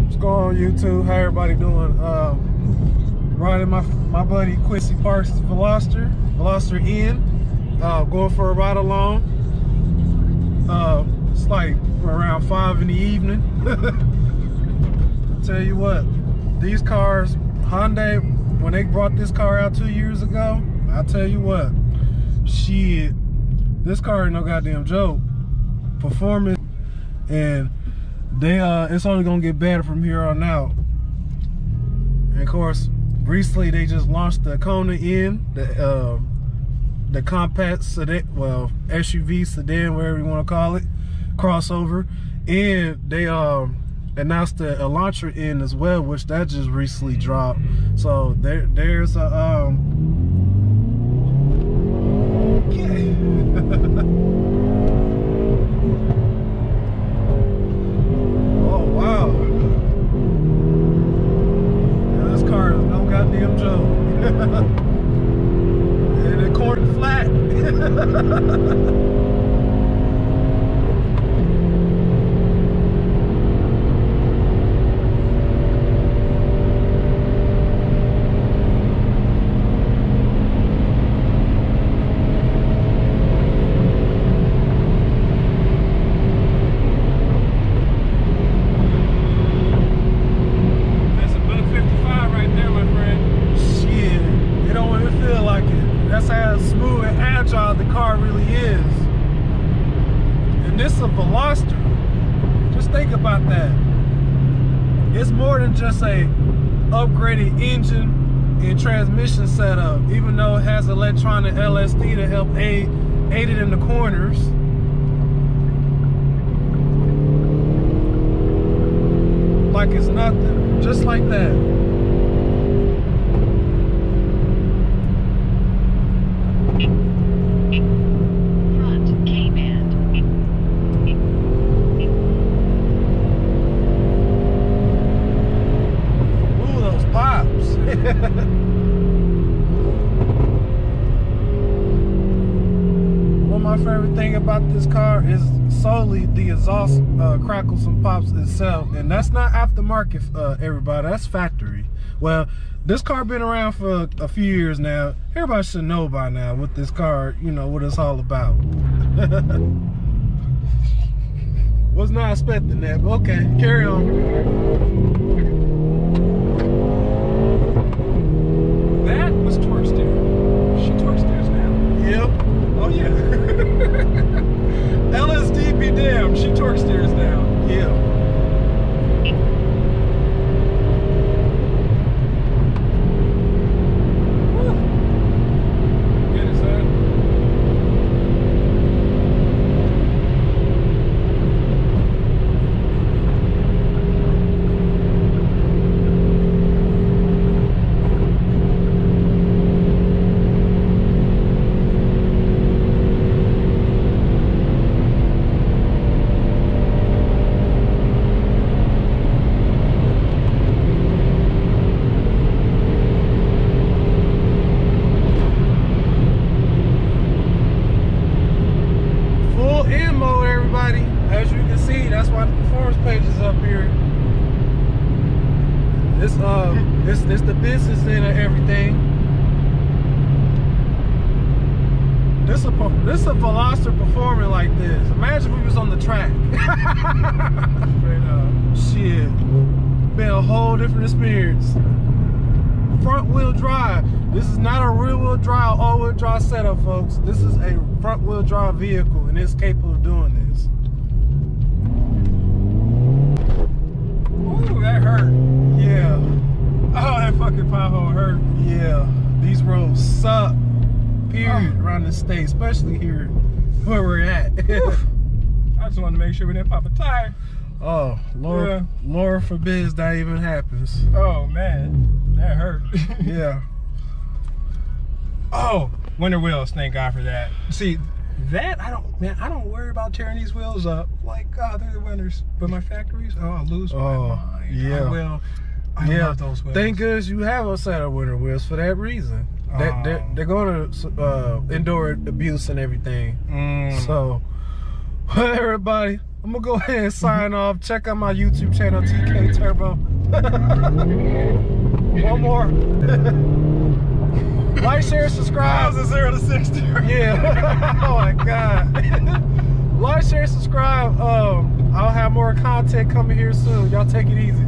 What's going on, YouTube? How everybody doing? Riding my buddy Quincy Parks' Veloster N. Going for a ride along. It's like around 5 in the evening. Tell you what, these cars, Hyundai, when they brought this car out 2 years ago, I tell you what, shit, this car ain't no goddamn joke. Performance, and they it's only gonna get better from here on out. And of course, recently they just launched the Kona N, the compact sedan, well, SUV sedan, whatever you want to call it, crossover, and they announced the Elantra N as well, which that just recently dropped. So there's a okay. Oh wow, yeah, this car is no goddamn joke. And the corner flat. That's how smooth and agile the car really is. And this is a Veloster. Just think about that. It's more than just a upgraded engine and transmission setup, even though it has electronic LSD to help aid it in the corners. Like it's nothing. Just like that. One of my favorite thing about this car is solely the exhaust crackles and pops itself, and that's not aftermarket, everybody. That's factory. Well, this car been around for a few years now. Everybody should know by now what this car, you know, what it's all about. Was not expecting that, but okay, carry on. That was torque steering. She torque steers now. Yep. Oh yeah. LSD be damned. She torque steers now. Yeah. Get it, son. As you can see, that's why the performance page is up here. It's the business end of everything. This a Veloster performing like this. Imagine we was on the track. Shit, been a whole different experience. Front wheel drive. This is not a rear wheel drive, all wheel drive setup, folks. This is a front wheel drive vehicle, and it's capable of doing this. Ooh, that hurt. Yeah. Oh, that fucking pothole hurt. Yeah. These roads suck. Period. Around the state, especially here where we're at. I just wanted to make sure we didn't pop a tire. Oh, Lord, yeah. Lord forbids that even happens. Oh man, that hurt. Yeah. Oh, winter wheels. Thank God for that. See, that I don't worry about tearing these wheels up. Like, oh, they're the winners. But my factories, oh, I'll lose my mind. Yeah. I love those wheels. Thank goodness you have a set of winter wheels for that reason. They're going to endure abuse and everything. So, everybody, I'm gonna go ahead and sign off. Check out my YouTube channel, TK Turbo. One more. Like, share, subscribe. How's it 0 to 60? Yeah. Oh my God. Like, share, subscribe. I'll have more content coming here soon. Y'all take it easy.